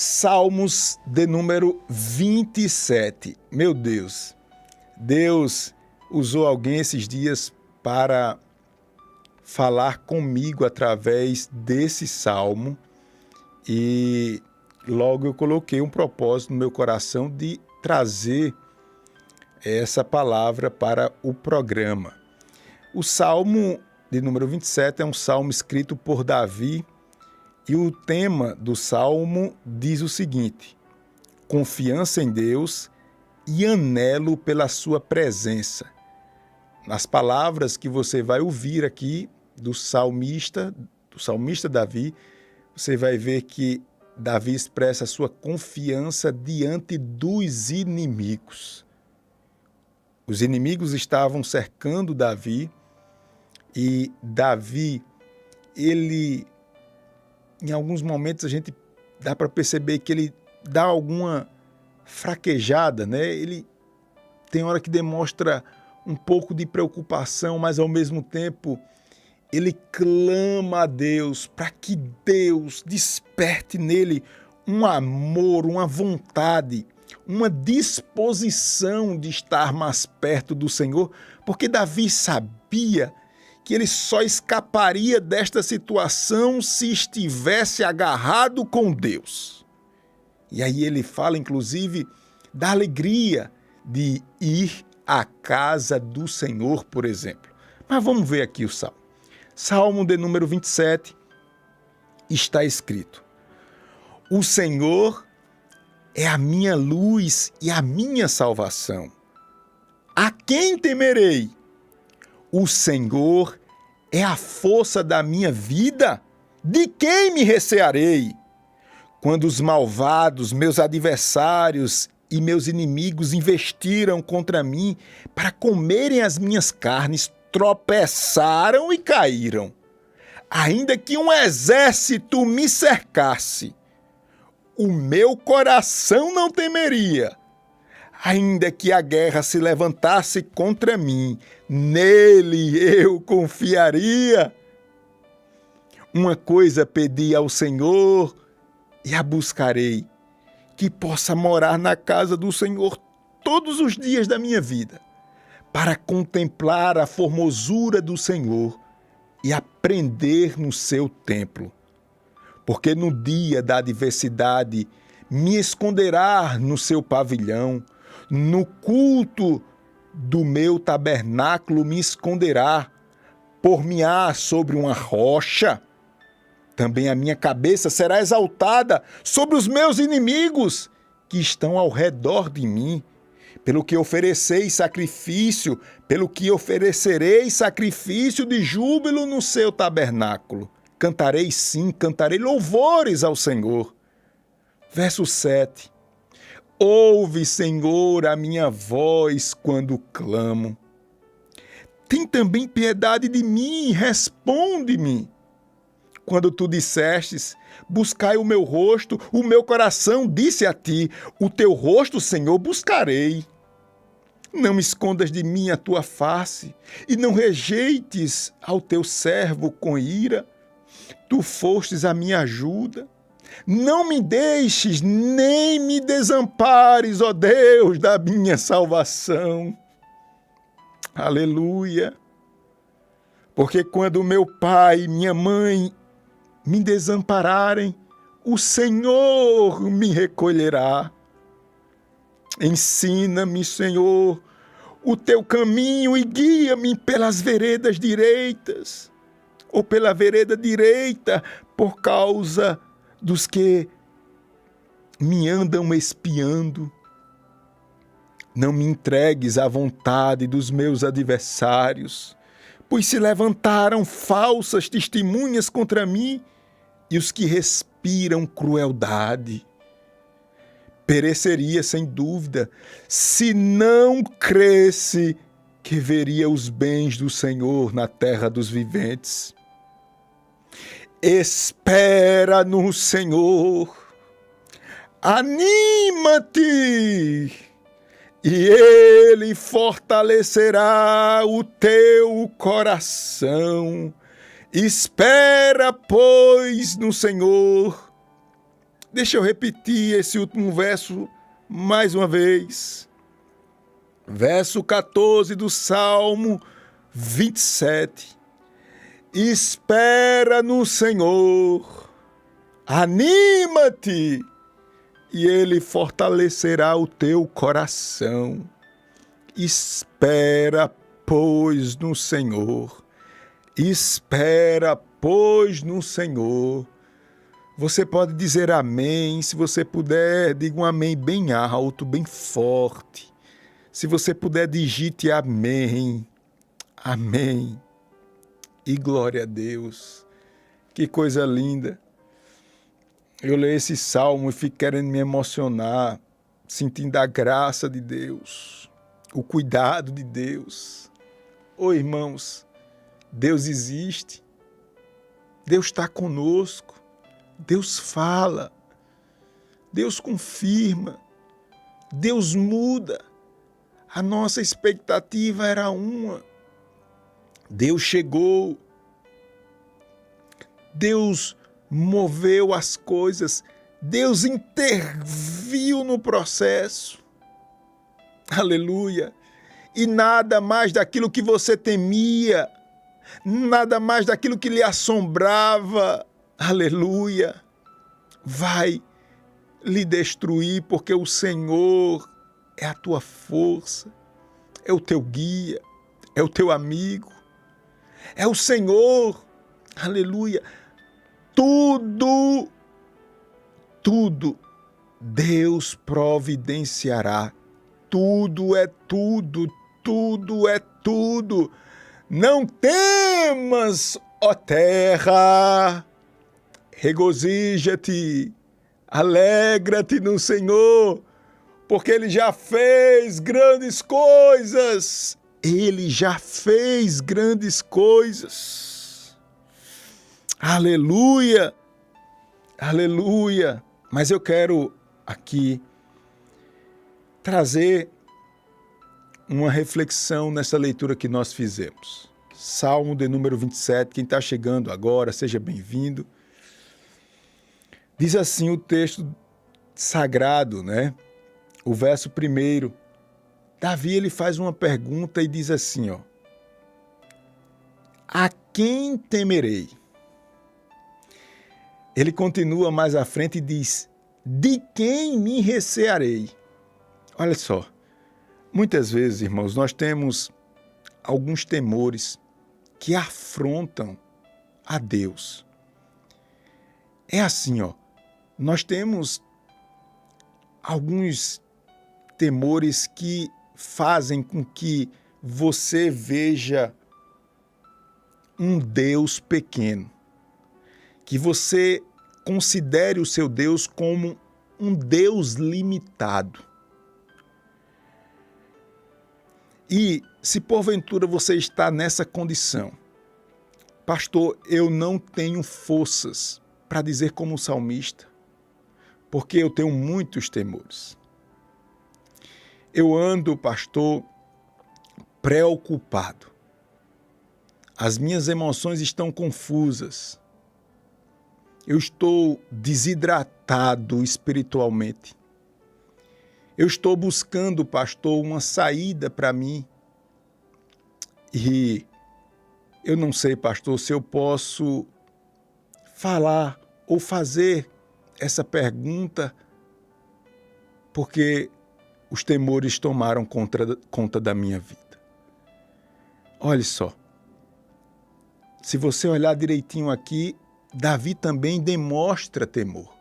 Salmos de número 27. Meu Deus, Deus usou alguém esses dias para falar comigo através desse salmo e logo eu coloquei um propósito no meu coração de trazer essa palavra para o programa. O salmo de número 27 é um salmo escrito por Davi e o tema do salmo diz o seguinte: confiança em Deus e anelo pela sua presença. Nas palavras que você vai ouvir aqui do salmista Davi, você vai ver que Davi expressa a sua confiança diante dos inimigos. Os inimigos estavam cercando Davi e Davi, em alguns momentos a gente dá para perceber que ele dá alguma fraquejada, né? Ele tem hora que demonstra um pouco de preocupação, mas ao mesmo tempo ele clama a Deus para que Deus desperte nele um amor, uma vontade, uma disposição de estar mais perto do Senhor, porque Davi sabia que ele só escaparia desta situação se estivesse agarrado com Deus. E aí ele fala, inclusive, da alegria de ir à casa do Senhor, por exemplo. Mas vamos ver aqui o salmo. Salmo de número 27 está escrito: o Senhor é a minha luz e a minha salvação. A quem temerei? O Senhor é a força da minha vida. De quem me recearei? Quando os malvados, meus adversários e meus inimigos investiram contra mim para comerem as minhas carnes, tropeçaram e caíram. Ainda que um exército me cercasse, o meu coração não temeria. Ainda que a guerra se levantasse contra mim, nele eu confiaria. Uma coisa pedi ao Senhor e a buscarei, que possa morar na casa do Senhor todos os dias da minha vida, para contemplar a formosura do Senhor e aprender no seu templo. Porque no dia da adversidade me esconderá no seu pavilhão, no culto do meu tabernáculo me esconderá, por-me-á sobre uma rocha. Também a minha cabeça será exaltada sobre os meus inimigos que estão ao redor de mim. Pelo que oferecereis sacrifício de júbilo no seu tabernáculo. Cantarei sim, cantarei louvores ao Senhor. Verso 7. Ouve, Senhor, a minha voz quando clamo. Tem também piedade de mim, responde-me. Quando tu dissestes, buscai o meu rosto, o meu coração disse a ti, o teu rosto, Senhor, buscarei. Não me escondas de mim a tua face, e não rejeites ao teu servo com ira. Tu fostes a minha ajuda. Não me deixes, nem me desampares, ó Deus da minha salvação. Aleluia! Porque quando meu pai e minha mãe me desampararem, o Senhor me recolherá. Ensina-me, Senhor, o teu caminho e guia-me pelas veredas direitas, ou pela vereda direita, por causa dos que me andam espiando. Não me entregues à vontade dos meus adversários, pois se levantaram falsas testemunhas contra mim e os que respiram crueldade. Pereceria sem dúvida, se não cresse que veria os bens do Senhor na terra dos viventes. Espera no Senhor, anima-te, e Ele fortalecerá o teu coração. Espera, pois, no Senhor, Deixa eu repetir esse último verso mais uma vez. Verso 14 do Salmo 27. Espera no Senhor, anima-te, e Ele fortalecerá o teu coração. Espera, pois, no Senhor. Espera, pois, no Senhor. Você pode dizer amém. Se você puder, diga um amém bem alto, bem forte. Se você puder, digite amém. Amém. E glória a Deus. Que coisa linda. Eu leio esse salmo e fico querendo me emocionar, sentindo a graça de Deus, o cuidado de Deus. Ô irmãos, Deus existe. Deus está conosco. Deus fala. Deus confirma. Deus muda. A nossa expectativa era uma. Deus chegou. Deus moveu as coisas. Deus interviu no processo. Aleluia. E nada mais daquilo que você temia, nada mais daquilo que lhe assombrava, aleluia, vai lhe destruir, porque o Senhor é a tua força, é o teu guia, é o teu amigo, é o Senhor, aleluia. Tudo Deus providenciará. Tudo é tudo, tudo é tudo. Não temas, ó terra, regozija-te, alegra-te no Senhor, porque Ele já fez grandes coisas. Ele já fez grandes coisas. Aleluia, aleluia. Mas eu quero aqui trazer uma reflexão nessa leitura que nós fizemos. Salmo de número 27, quem está chegando agora, seja bem-vindo. Diz assim o texto sagrado, né? O verso 1. Davi, ele faz uma pergunta e diz assim, ó. A quem temerei? Ele continua mais à frente e diz, de quem me recearei? Olha só, muitas vezes, irmãos, nós temos alguns temores que afrontam a Deus. É assim, ó, nós temos alguns temores que fazem com que você veja um Deus pequeno, que você considere o seu Deus como um Deus limitado. E se porventura você está nessa condição, pastor, eu não tenho forças para dizer como salmista, porque eu tenho muitos temores. Eu ando, pastor, preocupado. As minhas emoções estão confusas. Eu estou desidratado espiritualmente. Eu estou buscando, pastor, uma saída para mim. E eu não sei, pastor, se eu posso falar ou fazer essa pergunta, porque os temores tomaram conta da minha vida. Olha só. Se você olhar direitinho aqui, Davi também demonstra temor.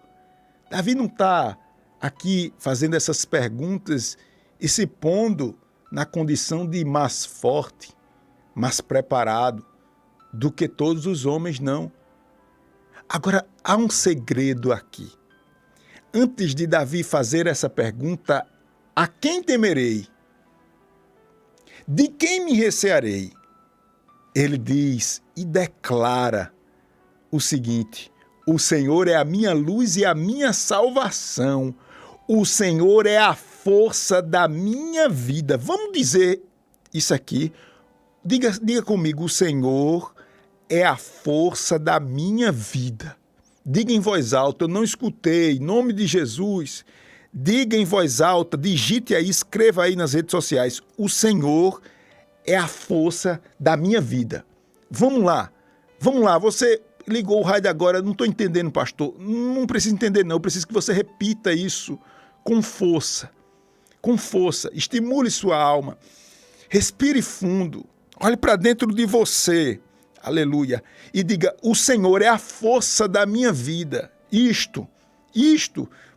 Davi não está aqui fazendo essas perguntas e se pondo na condição de mais forte, mais preparado do que todos os homens, não. Agora, há um segredo aqui. Antes de Davi fazer essa pergunta, a quem temerei? De quem me recearei? Ele diz e declara o seguinte, o Senhor é a minha luz e a minha salvação. O Senhor é a força da minha vida. Vamos dizer isso aqui. Diga comigo, o Senhor é a força da minha vida. Diga em voz alta, eu não escutei, em nome de Jesus. Diga em voz alta, digite aí, escreva aí nas redes sociais. O Senhor é a força da minha vida. Vamos lá, você ligou o rádio agora, não estou entendendo, pastor. Não precisa entender não, eu preciso que você repita isso com força. Com força, estimule sua alma. Respire fundo, olhe para dentro de você. Aleluia. E diga, o Senhor é a força da minha vida. Isto,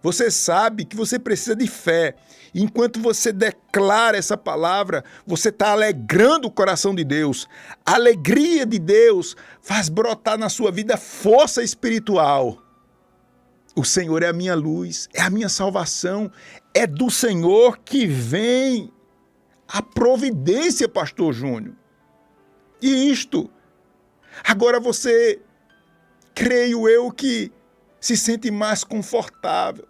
você sabe que você precisa de fé. Enquanto você declara essa palavra, você está alegrando o coração de Deus. A alegria de Deus faz brotar na sua vida força espiritual. O Senhor é a minha luz, é a minha salvação. É do Senhor que vem a providência, pastor Júnior. E isto... Agora você, creio eu, que se sente mais confortável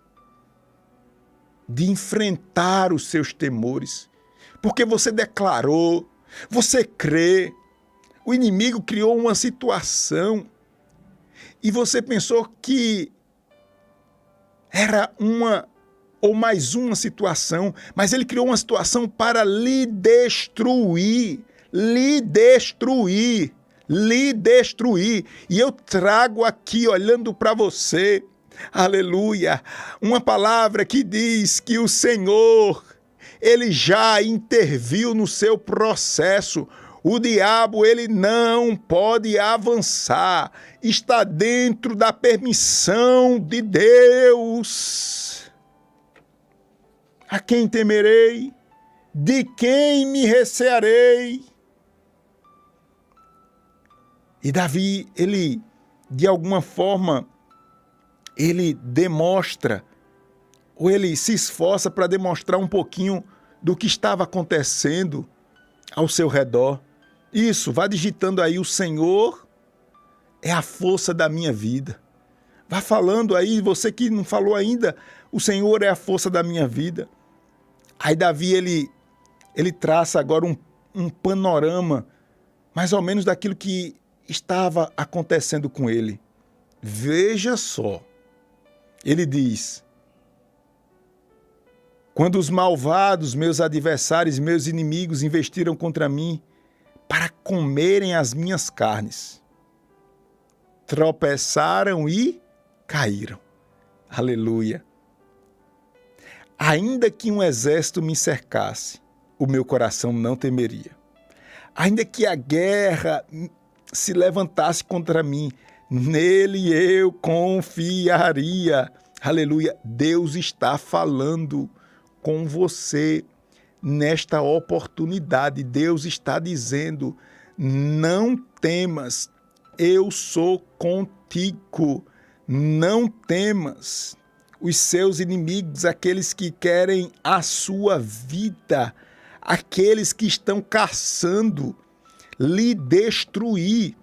de enfrentar os seus temores, porque você declarou, você crê, o inimigo criou uma situação e você pensou que era uma ou mais uma situação, mas ele criou uma situação para lhe destruir. E eu trago aqui, olhando para você, aleluia, uma palavra que diz que o Senhor, ele já interviu no seu processo. O diabo, ele não pode avançar, está dentro da permissão de Deus. A quem temerei? De quem me recearei? E Davi, ele, de alguma forma, ele demonstra, ou ele se esforça para demonstrar um pouquinho do que estava acontecendo ao seu redor. Isso, vá digitando aí, o Senhor é a força da minha vida. Vá falando aí, você que não falou ainda, o Senhor é a força da minha vida. Aí Davi, ele traça agora um panorama, mais ou menos daquilo que estava acontecendo com ele. Veja só, ele diz: quando os malvados, meus adversários, meus inimigos investiram contra mim para comerem as minhas carnes, tropeçaram e caíram. Aleluia. Ainda que um exército me cercasse, o meu coração não temeria. Ainda que a guerra se levantasse contra mim, nele eu confiaria. Aleluia. Deus está falando com você nesta oportunidade. Deus está dizendo: não temas, eu sou contigo. Não temas. Os seus inimigos, aqueles que querem a sua vida, aqueles que estão caçando lhe destruir,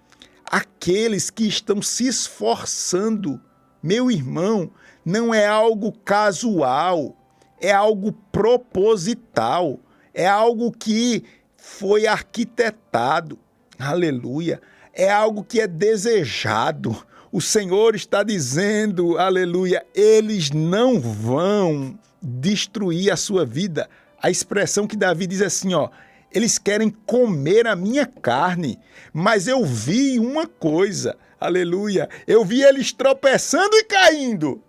aqueles que estão se esforçando. Meu irmão, não é algo casual, é algo proposital, é algo que foi arquitetado. Aleluia. É algo que é desejado. O Senhor está dizendo, aleluia, eles não vão destruir a sua vida. A expressão que Davi diz assim, ó: eles querem comer a minha carne, mas eu vi uma coisa, aleluia, eu vi eles tropeçando e caindo.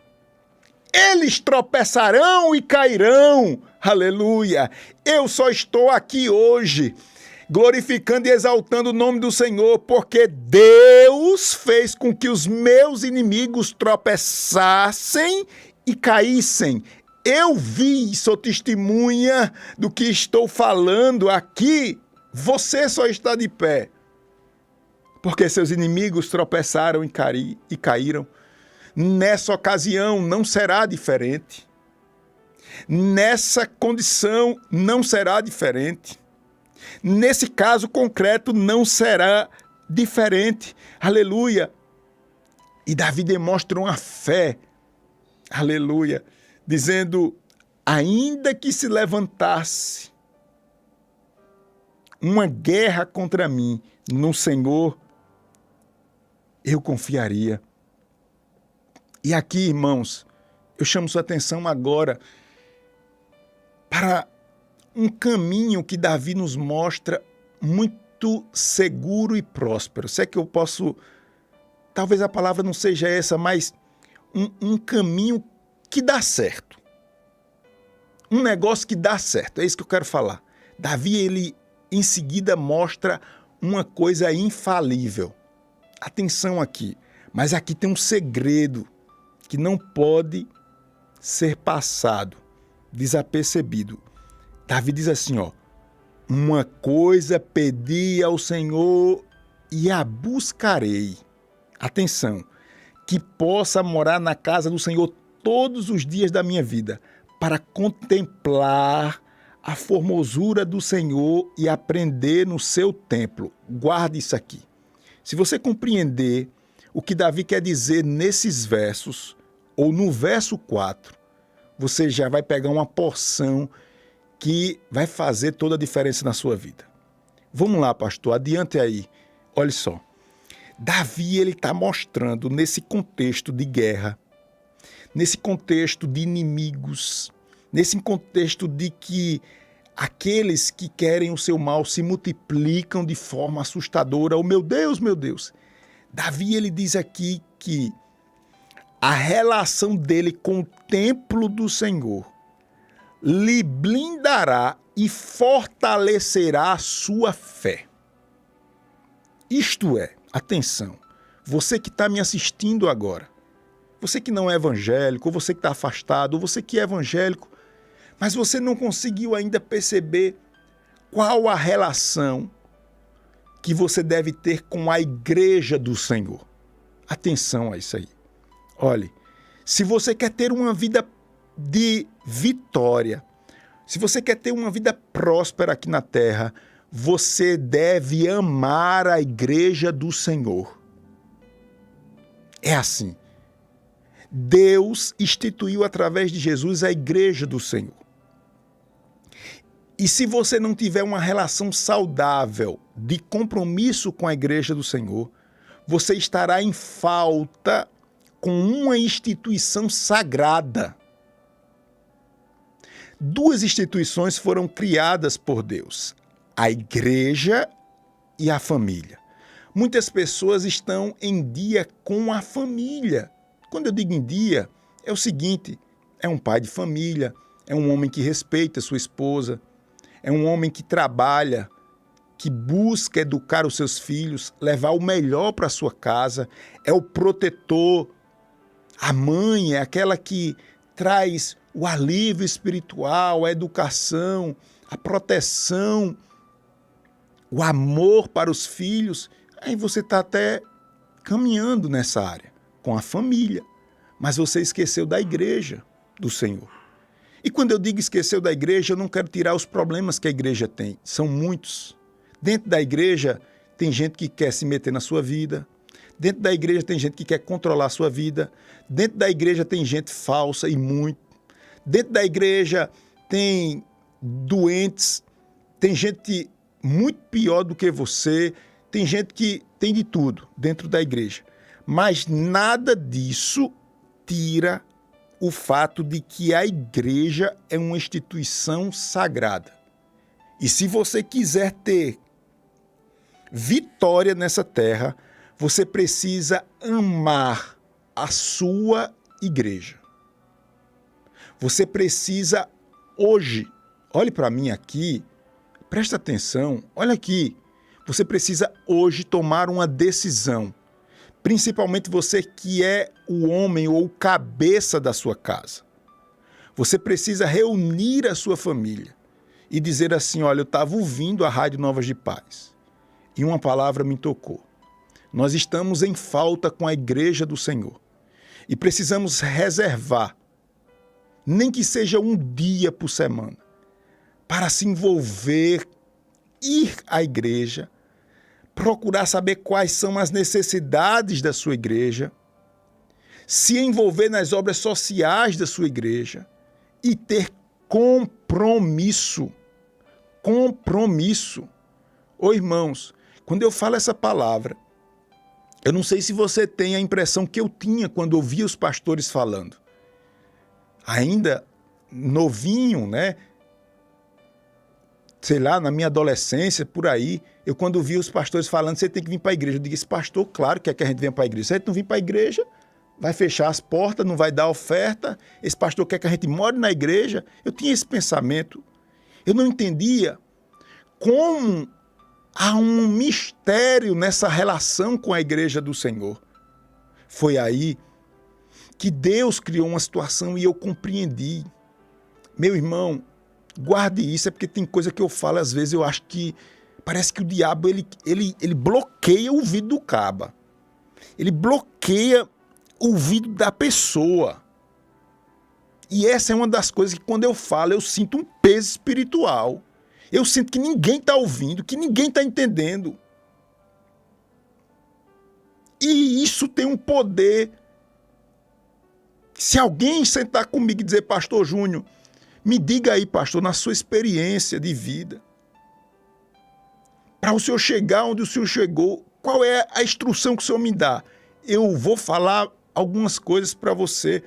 Eles tropeçarão e cairão, aleluia. Eu só estou aqui hoje glorificando e exaltando o nome do Senhor, porque Deus fez com que os meus inimigos tropeçassem e caíssem. Eu vi, sou testemunha do que estou falando aqui. Você só está de pé porque seus inimigos tropeçaram e caíram. Nessa ocasião não será diferente. Nessa condição não será diferente. Nesse caso concreto não será diferente. Aleluia. E Davi demonstra uma fé. Aleluia. Dizendo: ainda que se levantasse uma guerra contra mim, no Senhor eu confiaria. E aqui, irmãos, eu chamo sua atenção agora para um caminho que Davi nos mostra muito seguro e próspero. Se é que eu posso, talvez a palavra não seja essa, mas um caminho que dá certo. Um negócio que dá certo, é isso que eu quero falar. Davi, ele em seguida mostra uma coisa infalível. Atenção aqui, mas aqui tem um segredo que não pode ser passado desapercebido. Davi diz assim, ó: uma coisa pedi ao Senhor e a buscarei. Atenção, que possa morar na casa do Senhor todos os dias da minha vida, para contemplar a formosura do Senhor e aprender no seu templo. Guarde isso aqui. Se você compreender o que Davi quer dizer nesses versos, ou no verso 4, você já vai pegar uma porção que vai fazer toda a diferença na sua vida. Vamos lá, pastor, adiante aí. Olha só. Davi, ele está mostrando nesse contexto de guerra, nesse contexto de inimigos, nesse contexto de que aqueles que querem o seu mal se multiplicam de forma assustadora. Oh, meu Deus, meu Deus. Davi, ele diz aqui que a relação dele com o templo do Senhor lhe blindará e fortalecerá a sua fé. Isto é, atenção, você que está me assistindo agora, você que não é evangélico, ou você que está afastado, ou você que é evangélico, mas você não conseguiu ainda perceber qual a relação que você deve ter com a igreja do Senhor. Atenção a isso aí. Olhe, se você quer ter uma vida de vitória, se você quer ter uma vida próspera aqui na terra, você deve amar a igreja do Senhor. É assim. Deus instituiu através de Jesus a igreja do Senhor. E se você não tiver uma relação saudável de compromisso com a igreja do Senhor, você estará em falta com uma instituição sagrada. Duas instituições foram criadas por Deus: a igreja e a família. Muitas pessoas estão em dia com a família. Quando eu digo em dia, é o seguinte: é um pai de família, é um homem que respeita sua esposa, é um homem que trabalha, que busca educar os seus filhos, levar o melhor para sua casa, é o protetor. A mãe é aquela que traz o alívio espiritual, a educação, a proteção, o amor para os filhos. Aí você está até caminhando nessa área, com a família, mas você esqueceu da igreja do Senhor. E quando eu digo esqueceu da igreja, eu não quero tirar os problemas que a igreja tem. São muitos. Dentro da igreja tem gente que quer se meter na sua vida. Dentro da igreja tem gente que quer controlar a sua vida. Dentro da igreja tem gente falsa e muito. Dentro da igreja tem doentes, tem gente muito pior do que você, tem gente que tem de tudo dentro da igreja. Mas nada disso tira o fato de que a igreja é uma instituição sagrada. E se você quiser ter vitória nessa terra, você precisa amar a sua igreja. Você precisa hoje, olhe para mim aqui, presta atenção, olha aqui, você precisa hoje tomar uma decisão, principalmente você que é o homem ou o cabeça da sua casa. Você precisa reunir a sua família e dizer assim: olha, eu estava ouvindo a Rádio Novas de Paz e uma palavra me tocou. Nós estamos em falta com a igreja do Senhor e precisamos reservar, nem que seja um dia por semana, para se envolver, ir à igreja, procurar saber quais são as necessidades da sua igreja, se envolver nas obras sociais da sua igreja e ter compromisso. Compromisso. Ô irmãos, quando eu falo essa palavra, Eu não sei se você tem a impressão que eu tinha quando ouvia os pastores falando. Ainda novinho, né? Sei lá, na minha adolescência, por aí, eu quando ouvia os pastores falando, você tem que vir para a igreja. Eu digo, esse pastor, claro que quer que a gente venha para a igreja. Se a gente não vir para a igreja, vai fechar as portas, não vai dar oferta. Esse pastor quer que a gente more na igreja. Eu tinha esse pensamento. Eu não entendia como há um mistério nessa relação com a igreja do Senhor. Foi aí que Deus criou uma situação e eu compreendi. Meu irmão, guarde isso, é porque tem coisa que eu falo, às vezes eu acho que parece que o diabo ele bloqueia o ouvido do caba. Ele bloqueia o ouvido da pessoa. E essa é uma das coisas que quando eu falo, eu sinto um peso espiritual. Eu sinto que ninguém está ouvindo, que ninguém está entendendo. E isso tem um poder. Se alguém sentar comigo e dizer, pastor Júnior, me diga aí, pastor, na sua experiência de vida, para o senhor chegar onde o senhor chegou, qual é a instrução que o senhor me dá? Eu vou falar algumas coisas para você,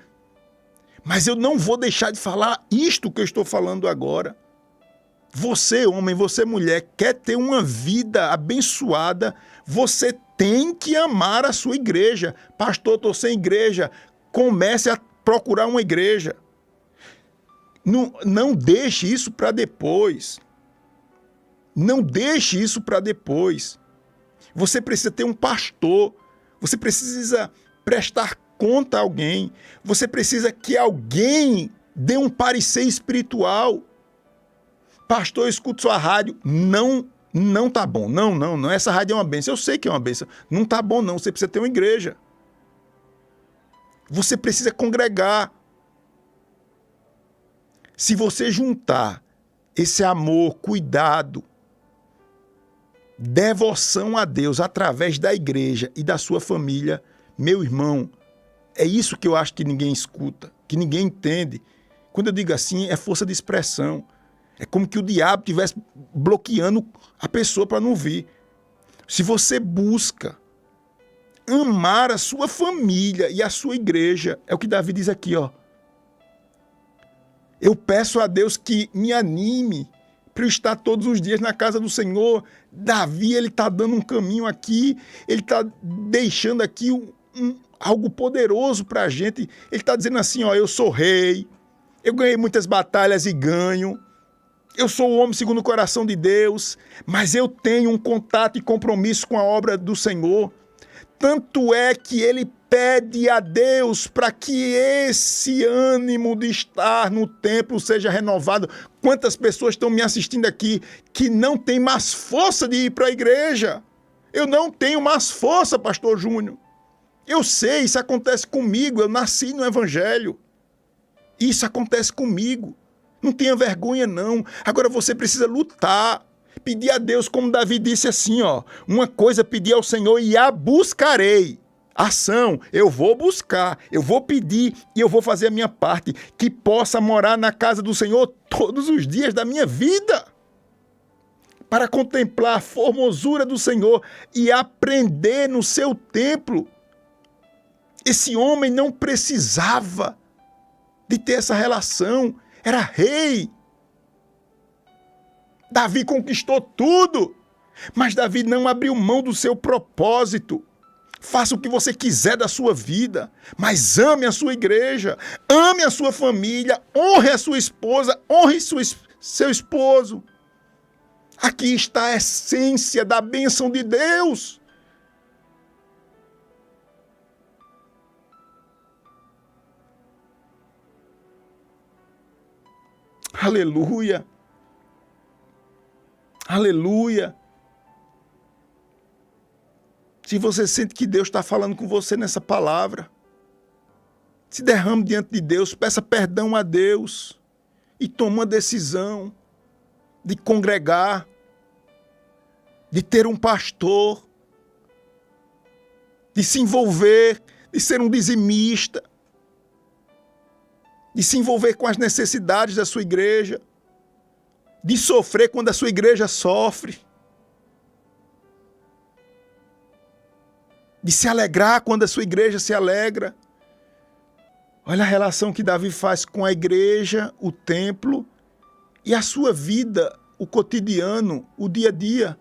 mas eu não vou deixar de falar isto que eu estou falando agora. Você, homem, você, mulher, quer ter uma vida abençoada, você tem que amar a sua igreja. Pastor, estou sem igreja. Comece a procurar uma igreja. Não deixe isso para depois. Não deixe isso para depois. Você precisa ter um pastor. Você precisa prestar conta a alguém. Você precisa que alguém dê um parecer espiritual. Pastor, eu escuto sua rádio. Não tá bom. Não. Essa rádio é uma bênção. Eu sei que é uma bênção. Não tá bom, não. Você precisa ter uma igreja. Você precisa congregar. Se você juntar esse amor, cuidado, devoção a Deus através da igreja e da sua família, meu irmão, é isso que eu acho que ninguém escuta, que ninguém entende. Quando eu digo assim, é força de expressão. É como que o diabo estivesse bloqueando a pessoa para não ouvir. Se você busca amar a sua família e a sua igreja, é o que Davi diz aqui, ó. Eu peço a Deus que me anime para eu estar todos os dias na casa do Senhor. Davi, ele está dando um caminho aqui, ele está deixando aqui algo poderoso para a gente. Ele está dizendo assim, ó, eu sou rei, eu ganhei muitas batalhas e ganho, eu sou o homem segundo o coração de Deus, mas eu tenho um contato e compromisso com a obra do Senhor. Tanto é que ele pede a Deus para que esse ânimo de estar no templo seja renovado. Quantas pessoas estão me assistindo aqui que não têm mais força de ir para a igreja? Eu não tenho mais força, pastor Júnior. Eu sei, isso acontece comigo, eu nasci no evangelho. Isso acontece comigo. Não tenha vergonha, não. Agora você precisa lutar. Pedir a Deus, como Davi disse assim, ó. Uma coisa pedir ao Senhor e a buscarei. Ação, eu vou buscar, eu vou pedir e eu vou fazer a minha parte. Que possa morar na casa do Senhor todos os dias da minha vida. Para contemplar a formosura do Senhor e aprender no seu templo. Esse homem não precisava de ter essa relação. Era rei. Davi conquistou tudo, mas Davi não abriu mão do seu propósito. Faça o que você quiser da sua vida, mas ame a sua igreja, ame a sua família, honre a sua esposa, honre seu esposo. Aqui está a essência da bênção de Deus. Aleluia. Aleluia. Se você sente que Deus está falando com você nessa palavra, se derrame diante de Deus, peça perdão a Deus e tome uma decisão de congregar, de ter um pastor, de se envolver, de ser um dizimista, de se envolver com as necessidades da sua igreja, de sofrer quando a sua igreja sofre. de se alegrar quando a sua igreja se alegra. Olha a relação que Davi faz com a igreja, o templo e a sua vida, o cotidiano, o dia a dia.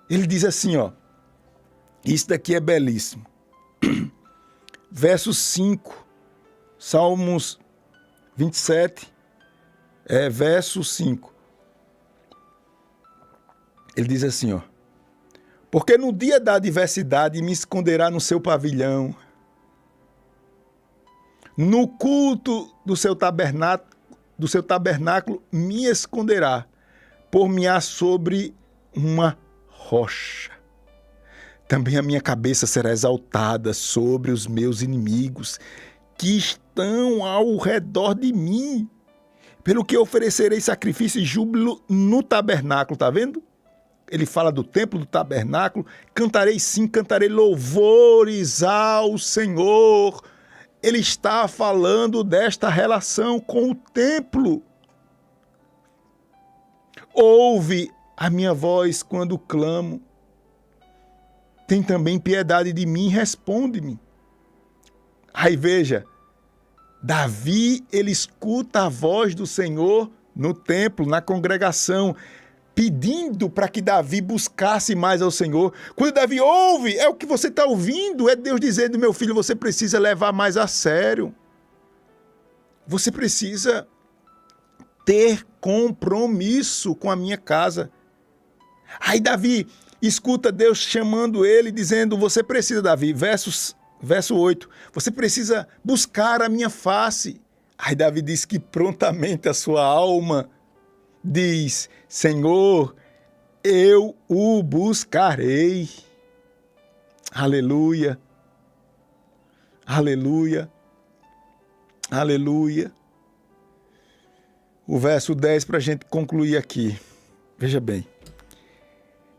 Ele diz assim, ó, isso daqui é belíssimo. Verso 5, Salmos 27, verso 5. Ele diz assim, ó, porque no dia da adversidade me esconderá no seu pavilhão, no culto do seu tabernáculo me esconderá, por-me-á sobre uma rocha. Também a minha cabeça será exaltada sobre os meus inimigos, que estão ao redor de mim, pelo que oferecerei sacrifício e júbilo no tabernáculo, tá vendo? Ele fala do templo, do tabernáculo. Cantarei sim, cantarei louvores ao Senhor. Ele está falando desta relação com o templo. Ouve a minha voz quando clamo. Tem também piedade de mim, responde-me. Aí veja, Davi, ele escuta a voz do Senhor no templo, na congregação, pedindo para que Davi buscasse mais ao Senhor. Quando Davi ouve, é o que você está ouvindo, é Deus dizendo, meu filho, você precisa levar mais a sério. Você precisa ter compromisso com a minha casa. Aí Davi escuta Deus chamando ele, dizendo, você precisa, Davi, verso 8, você precisa buscar a minha face. Aí Davi diz que prontamente a sua alma diz, Senhor, eu o buscarei. Aleluia, aleluia, aleluia. O verso 10 para a gente concluir aqui. Veja bem.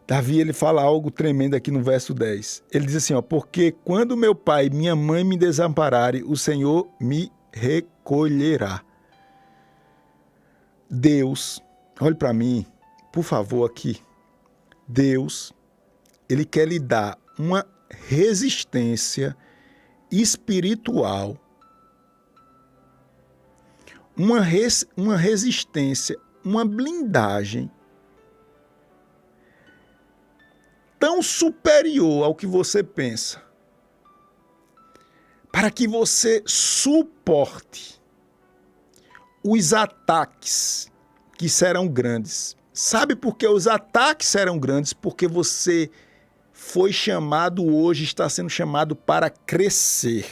Davi, ele fala algo tremendo aqui no verso 10. Ele diz assim, ó, porque quando meu pai e minha mãe me desampararem, o Senhor me recolherá. Deus, olhe para mim, por favor, aqui. Deus, ele quer lhe dar uma resistência espiritual, uma resistência, uma blindagem tão superior ao que você pensa, para que você suporte os ataques que serão grandes. Sabe por que os ataques serão grandes? Porque você foi chamado hoje, está sendo chamado para crescer.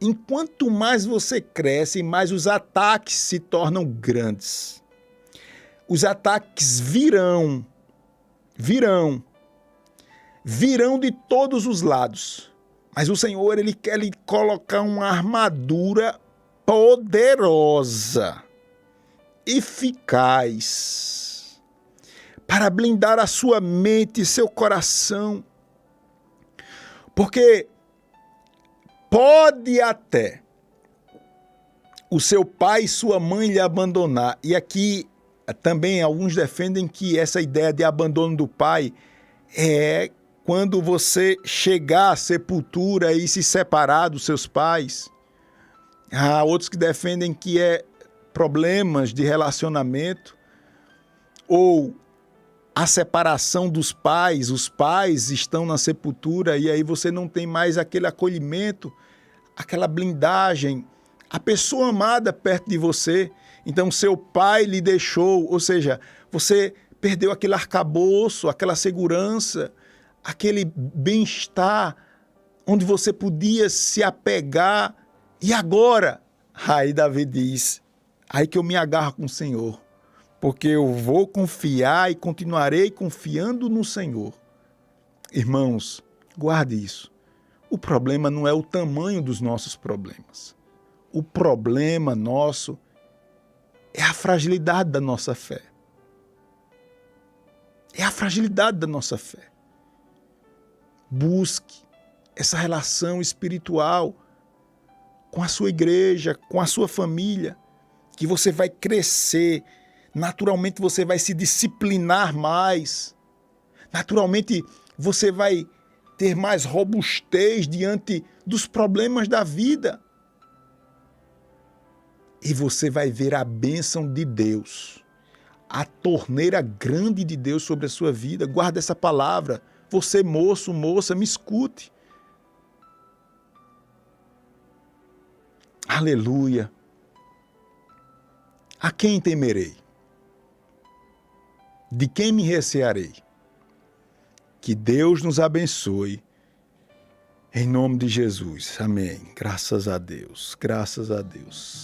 Enquanto mais você cresce, mais os ataques se tornam grandes. Os ataques virão de todos os lados. Mas o Senhor, ele quer lhe colocar uma armadura poderosa, eficaz, para blindar a sua mente e seu coração. Porque pode até o seu pai e sua mãe lhe abandonar. E aqui também alguns defendem que essa ideia de abandono do pai é quando você chegar à sepultura e se separar dos seus pais. Há outros que defendem que é problemas de relacionamento ou a separação dos pais, os pais estão na sepultura e aí você não tem mais aquele acolhimento, aquela blindagem, a pessoa amada perto de você. Então seu pai lhe deixou, ou seja, você perdeu aquele arcabouço, aquela segurança, aquele bem-estar onde você podia se apegar. E agora? Aí Davi diz, aí que eu me agarro com o Senhor, porque eu vou confiar e continuarei confiando no Senhor. Irmãos, guarde isso. O problema não é o tamanho dos nossos problemas. O problema nosso é a fragilidade da nossa fé. É a fragilidade da nossa fé. Busque essa relação espiritual com a sua igreja, com a sua família, que você vai crescer, naturalmente você vai se disciplinar mais, naturalmente você vai ter mais robustez diante dos problemas da vida. E você vai ver a bênção de Deus, a torneira grande de Deus sobre a sua vida. Guarda essa palavra. Você, moço, moça, me escute. Aleluia. A quem temerei? De quem me recearei? Que Deus nos abençoe. Em nome de Jesus. Amém. Graças a Deus. Graças a Deus.